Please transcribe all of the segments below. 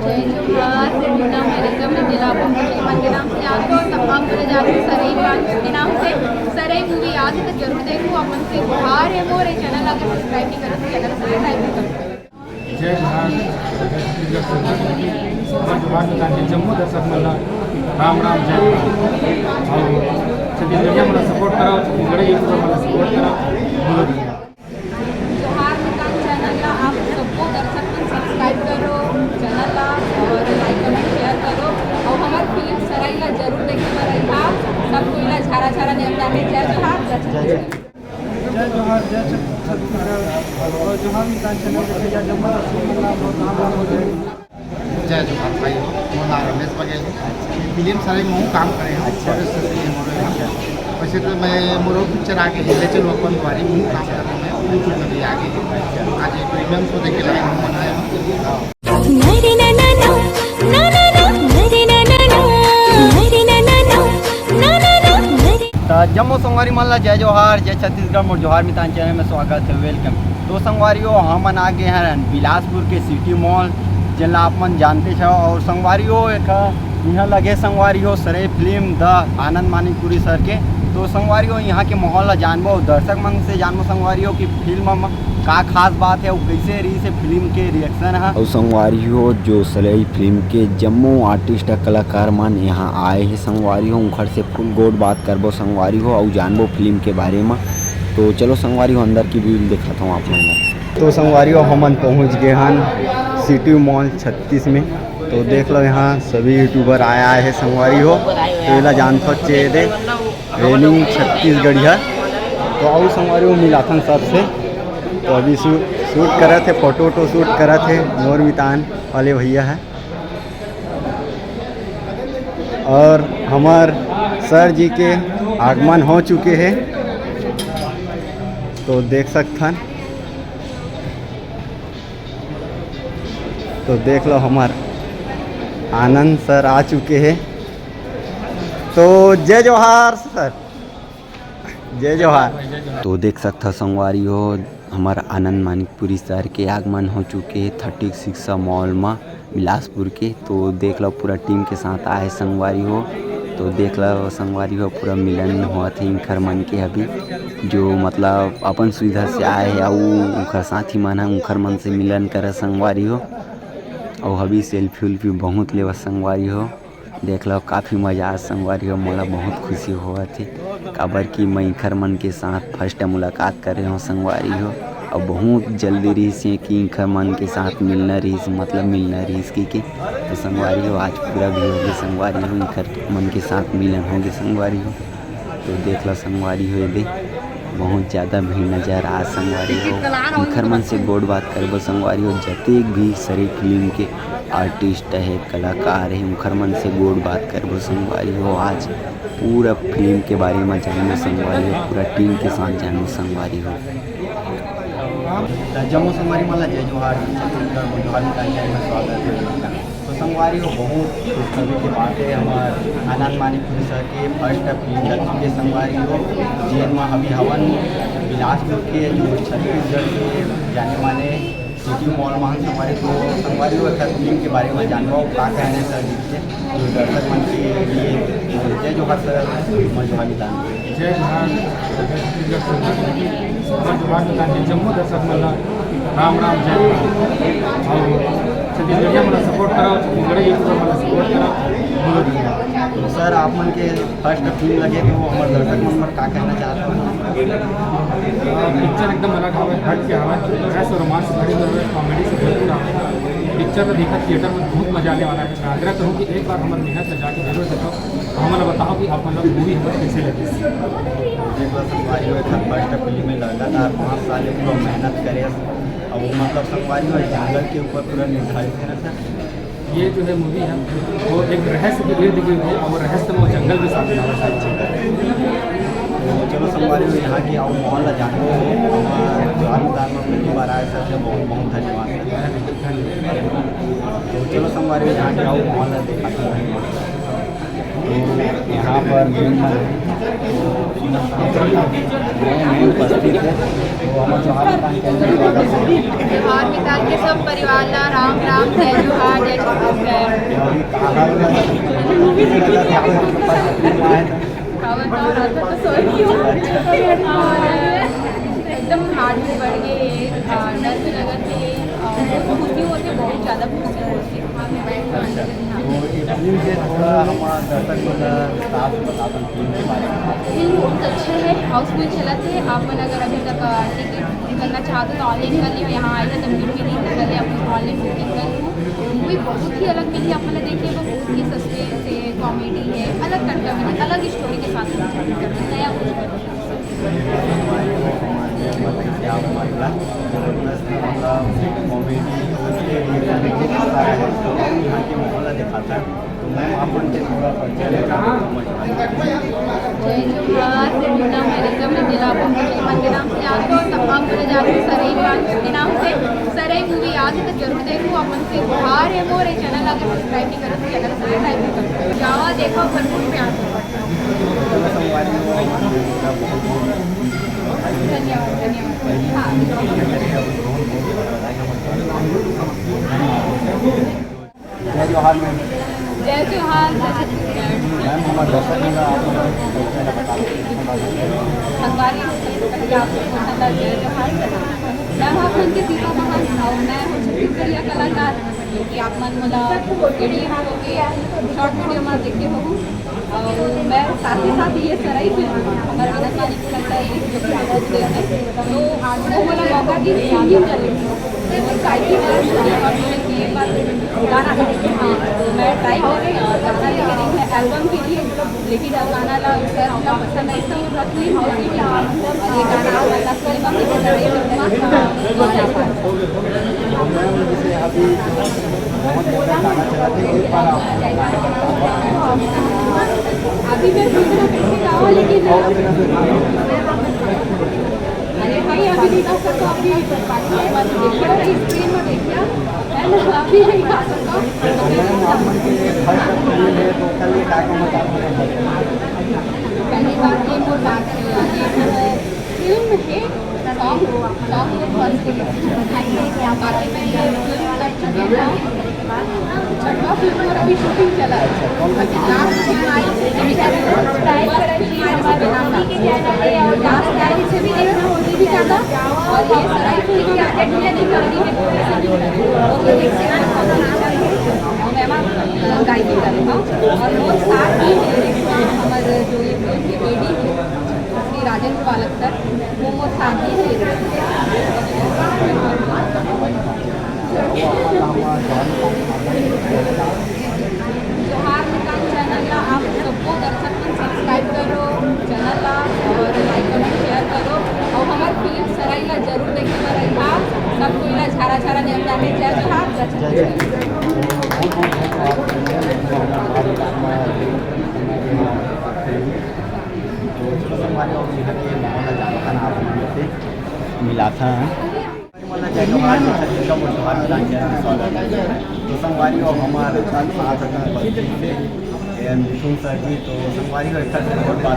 जय जोहार। पूनम वेलकम मैं जिला मुसलमान के नाम से आपको तमाम बोले जा रहे सरई ब्रांच के नाम से सरई मूवी आज तो जरूर देखो। अपन से जोहार है मोर चैनल अगर सब्सक्राइब नहीं करो तो चैनल सब्सक्राइब भी करो। जय जोहार। जोहार जम्मू दर्शक मला राम राम जय और छत्तीसगढ़ मला सपोर्ट करा, छत्तीसगढ़ यूट्यूबर मला सपोर्ट करा। जोहार मितान चैनल ला आप सबको दर्शक मन सब्सक्राइब करो चैनल ला और लाइक कमेंट शेयर करो और हमार फिल्म सरई ला जरूर देखे बर रहा। सब कोई ला झारा झारा नियम जाके जय जोहार जय जोहार जय छत्तीसगढ़ और जोहार मितान चैनल देखिए जम्मू दर्शक मला राम राम जय। जय जोहार भाई मोर नाम रमेश बघेल फिल्म सरई में हूँ काम करे हैं। अच्छा वैसे तो मैं मोरो पिक्चर आगे है ले चलो अपन द्वारी हूँ काम कर रहे हैं यूट्यूब में भी आगे आज प्रीमियम शो देखे लाए हूँ बनाया जम्मू संगवारी मन ला जय जोहार जय छत्तीसगढ़ मोर जोहार मितान चैनल में स्वागत है वेलकम। तो संगवारियों हमन आगे हैं बिलासपुर के सिटी मॉल जिला आप मन जानते छो और संगवारियों एक यहाँ लगे संगवारियों सरई film the Anand Manikpuri sir के। तो संगवारियों यहाँ के माहौल ला जानबो दर्शक मन से जानबो संगवारियों की फिल्म में का खास बात है और कैसे रही से फिल्म के रिएक्शन है। और संगवारियों जो सरई फिल्म के जम्मू आर्टिस्ट कलाकार मन यहाँ आए हैं संगवारियों घर से फुल गोड बात करबो संगवारियों और जानबो फिल्म के बारे में। तो चलो संगवारियों अंदर की व्यू दिखाता हूँ आप मन। तो संगवारियों हमन पहुँच गए हैं सिटी मॉल 36 में। तो देख लो यहाँ सभी यूट्यूबर आया है संगवारी हो तो ये जानते चे दे रेनिंग छत्तीसगढ़िया। तो आओ संगवारी हो मिलाथन सबसे। तो अभी शूट करे थे फोटो शूट करे थे मोर मितान वाले भैया है और हमार सर जी के आगमन हो चुके हैं। तो देख सकथन तो देख लो हमार आनंद सर आ चुके हैं। तो जय जोहार सर जय जोहार। तो देख सकता संगवारी हो हमारा आनंद मानिकपुरी सर के आगमन हो चुके हैं 36 मॉल में बिलासपुर के। तो देख लो पूरा टीम के साथ आए संगवारी हो। तो देख लो संगवारी हो पूरा मिलन हुआ थे इंखर मन के अभी जो मतलब अपन सुविधा से आए है उनका साथी मन है उनखर मन से मिलन करे संगवारी हो। और अभी सेल्फी उल्फी बहुत लेवा संगवारी हो। देख लो काफ़ी मज़ा आ संगवारी हो मोला बहुत खुशी हुआ थी काबर कि मैं इंखर मन के साथ फर्स्ट मुलाकात कर रहे हो संगवारी हो और बहुत जल्दी रही से कि इंखर मन के साथ मिलना रही मतलब मिलना रही की तो संगवारी हो आज पूरा भी होगी संगवारी हो इंखर मन के साथ मिलन होगी संगवारी हो। तो देख लो संगवारी हो दे बहुत ज़्यादा भीड़ नज़र आ संगवारी हो इंखर मन से गोड बात करबो संगवारी हो जतेक भी सरई फिल्म के आर्टिस्ट है कलाकार है उनखर मन से गोड बात करबो संगवारी हो। आज पूरा फिल्म के बारे में जानबो संगवारी हो पूरा टीम के साथ जानबो संगवारी हो। जम्मू संगवारी मला जय जोहार छत्तीसगढ़ जोहार में स्वागत है। तो संगवारी हो बहुत खुशखबरी की बात है हमारे आनंद मानिकपुरी सर के फर्स्ट फिल्म लगी के संगवारी हो जेन में अभी हवन बिलासपुर के जो छत्तीसगढ़ के जाने माने सिटी मॉल में संगवारी। तो संगवारी हो फिल्म के बारे में जानबो का कहने सर जी से जो दर्शक मन के लिए जय जोहार सर जोहार मितान जय जोहार जोहार मितान जम्मू दर्शक मला राम राम जय और छत्तीसगढ़ मला सपोर्ट करा, छत्तीसगढ़ यूट्यूबर मला सपोर्ट करा। तो सर आप मन के फर्स्ट फिल्म लगे तो हमारे दर्शक मन पर का कहना चाहते हैं। पिक्चर एकदम अलग हवा हट के हवा ऐसा रोमांस भरी हुई कॉमेडी से भरपूर हवा पिक्चर का देखा थिएटर में बहुत मजा आने वाला है। मैं आग्रह करूँ कि एक बार हमारे मेहनत से जाके जरूर देखो तो हमारा बताओ कि आप मतलब मूवी हमें कैसे लगी। संगवारी हो फर्स्ट फिल्म में लगातार 5 साल पूरा मेहनत करे और वो मतलब संगवारी हो जंगल के ऊपर पूरा निर्धारित है सर। ये जो है मूवी है वो एक रहस्य के इर्द गिर्द है और रहस्य में वो जंगल भी साथ तो चलो संगवारी हो यहाँ की आओ मॉल जानो जोहार मितान में पहली बार आए सर से बहुत बहुत धन्यवाद। तो चलो संगवारी हो यहाँ के आओ मॉल दिखाते हैं। तो यहाँ पर मैं उपस्थित है तो हम जोहार मितान चैनल में स्वागत है। जोहार मितान के सब परिवार ला राम राम, जय जोहार, जय छत्तीसगढ़। अभी कहाँ का बताओ, रात भर तो सोई क्यों? और एकदम हार्ट भी बढ़ गए, डर भी लगा थे, बहुत खुशी होती, बहुत ज़्यादा खुशी होती। तो ये फिल्म के थोड़ा हमारा दर्शक को विस्तार से बता सकते फिल्म के बारे में। फिल्म बहुत अच्छे है, हाउसफुल चला थे। आप मन अगर अभी तक टिकट करना चाहते तो ऑनलाइन कर लियो, यहाँ आए थे तो भीड़ मिली तो पहले आप ऑनलाइन बुकिंग कर लो। मूवी बहुत ही अलग मिली, आप मैंने देखिए वो बहुत ही सस्पेंस है, कॉमेडी है, अलग तड़का मिली, अलग स्टोरी के साथ नया कुछ यहाँ की माहौल दिखाता है। तो मैम आप उनके थोड़ा परिचय लेकर जय जोहार। पूनम मेरे मैं जिला मुसलमान के नाम से याद हो तो आप बोले जाते हैं सरई ब्रांच के नाम से। सरई मूवी याद है तो जरूर देखो। अपन से बाहर है मोर चैनल अगर सब्सक्राइब नहीं करो तो चैनल सब्सक्राइब भी करो, जावा देखो, भरपूर प्यार धन्यवाद धन्यवाद। हाँ जय जोहार मैम। जय जोहार, जय छत्तीसगढ़। मैम हमारे दर्शक में संगवारी जय जोहार। मैं आप मन के सीता महान और मैं हूँ छत्तीसगढ़िया कलाकार जो कि आप मन मतलब वीडियो हो के शॉर्ट वीडियो में देखे हो। और मैं साथ ही साथ ये सराई फिल्म हमारे आनंदवानी को लगता है जो कि आज है तो आज को बोला मौका की शादी चलेगी और साइकिल एक बार गाना हाँ तो मैं ट्राई कर रही हूँ गाना लेके रही है एल्बम के लिए, लेकिन अब गाना ला पसंद है तो रखी और ये गाना वाला फिल्म अभी मैं गाँव लेकिन अरे भाई अभी नहीं गा सकता, अभी देखिए स्क्रीन में देखिए अभी नहीं गा सकता। पहली बात ये वो बात फिल्म है सॉन्ग फर्स्ट बाकी मैं ये फिल्म कर चुकी हूँ। छठवा फिल्म और अभी शूटिंग चला है। लास्ट फिल्म आई सब्सक्राइब करेंगे हमारे नाम के चैनल पे और लास्ट टाइम से भी एक होती भी ज़्यादा और ये सराई फिल्म की अटेंड नहीं करनी है मैं गाइड करूँगा और लोग साथ ही हमारे जो ये फिल्म की लेडी है श्री राजेंद्र बालकर वो मोर साथ ही जोहार मितान चैनल ला आप सबको दर्शक मन सब्सक्राइब करो चैनल ला और लाइक कमेंट शेयर करो और हमारे फिल्म सराई ला जरूर देखे बर रहा सब कोई ला झारा झारा नियम जाने जय जोहार मिला था जय जोहार छत्तीसगढ़ और जोहार मितान चैनल में स्वागत है। तो संगवारी और हमारे साथ मिथुन सर जी तो संगवारी और एक बहुत बात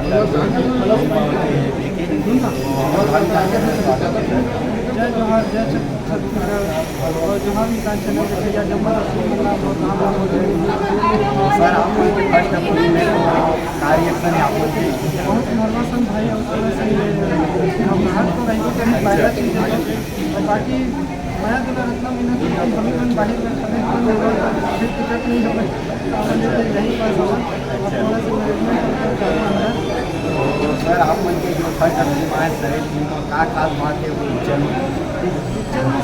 जय जोहार जय छत्तीसगढ़ और जोहार मितान चैनल देखिए जम्मू सर आप फर्स्ट फिल्म में रिएक्शन है आप बहुत नर्वस भाई और उसमें से घबराहट तो रही कहीं पहला चीज़ है और बाकी मैं तो इतना मिनट हमें कहीं बाहर में खड़े टिकट नहीं हो यहीं पर थोड़ा सा मैनेजमेंट करके तो सर आप मन के जो फर्स्ट फिल्म आए सर फिल्म का खास बात है वो जन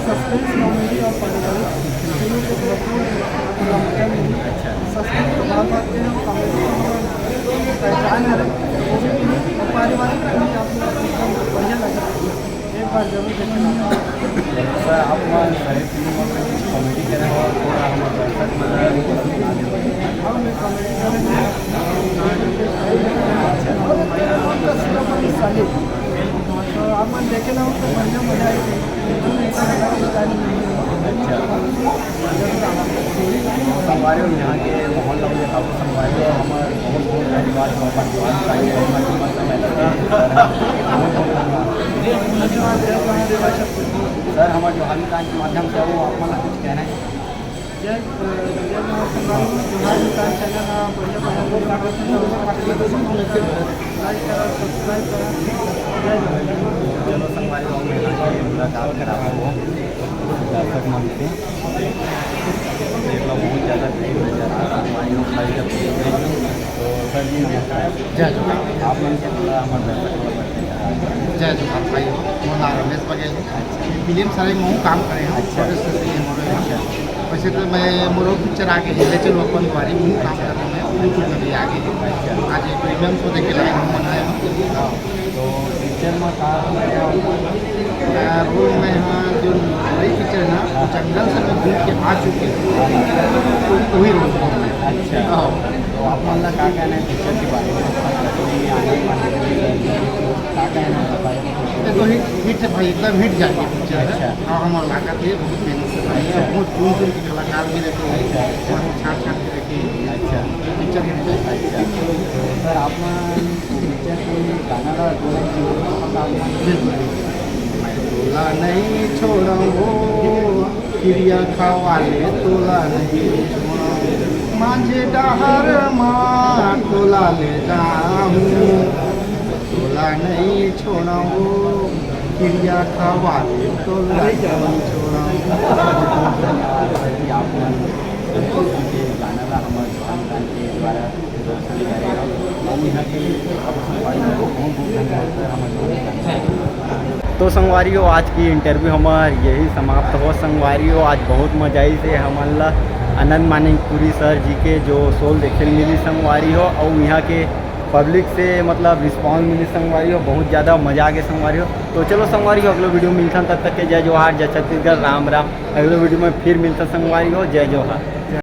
सस्पेंस कॉमेडी और पारिवारिक फिल्मों को भरपूर सस्पेंस तो बात करते हैं कॉमेडी पहचान है वो भी पारिवारिक फिल्म आपको एकदम बढ़िया लगा एक बार जरूर देखना। सर आप सर फिल्म में कॉमेडी करें और थोड़ा हम तो आप मन देखे ना तो बढ़िया मजा आएगी। संगवारी हो यहाँ के माहौल लगे था तो संगवारी हो हमारे बहुत बहुत धन्यवाद जो अपन जवान का ये सर हमारे जोहारी कांड के माध्यम से वो आप मतलब कुछ कहना है जय जोहारी का चैनल बढ़िया लाइक करा सब्सक्राइब करा चलो संगवारी हो मुलाकात करा वो दर्शक मंच से देख लो बहुत ज़्यादा भीड़ नजर आ संगवारी हो भाई जब तो सर जी जय जोहार आप मन के थोड़ा हमारे दर्शक जय जोहार भाई मोर नाम रमेश बघेल फिल्म सारे में हूँ काम करे हैं अच्छा। अच्छा वैसे तो मैं मोरो पिक्चर आगे है ले चलो अपन बारी हूँ काम कर रहा हूँ यूट्यूब में भी आगे है आज एक प्रीमियम शो देखे लाए हम बनाए हैं तो पिक्चर में कहा रोल में यहाँ जो नई पिक्चर है ना जंगल से मैं घूम के आ चुके हैं वही रोल में अच्छा तो आप मतलब क्या कहना है पिक्चर के बारे में क्या कहना है बताइए तो हिट है भाई एकदम हिट जाएगी पिक्चर अच्छा। और हमारा लागत है बहुत मेहनत से बनाई है बहुत चुन चुन के कलाकार भी रखे हैं बहुत छाट छाट के रखे हैं अच्छा पिक्चर हिट जाएगी अच्छा तो सर आप पिक्चर कोई गाना का तोला नहीं छोड़ा वो क्रिया खवाले तोला नहीं छोड़ा माझे डहार माँ तोला ले जाऊँ तोला नहीं छोड़ा वो क्रिया खवाले तोला नहीं छोड़ा आप गाना का हमारे जवान खान के द्वारा प्रदर्शन करेगा हम यहाँ के बहुत धन्यवाद सर हमारे तो संगवारियों आज की इंटरव्यू हमार यही समाप्त हो संगवारियों आज बहुत मजा आई से हमारा आनंद मानिकपुरी सर जी के जो शोल देखे मिली संगवारी हो और यहाँ के पब्लिक से मतलब रिस्पांस मिली संगवारी हो बहुत ज़्यादा मजा आ गया संगवारी हो तो चलो संगवारी हो अगले वीडियो में मिलता तब तक के जय जोहार जय छत्तीसगढ़ राम राम अगले वीडियो में फिर मिलता संगवारी हो जय जोहार।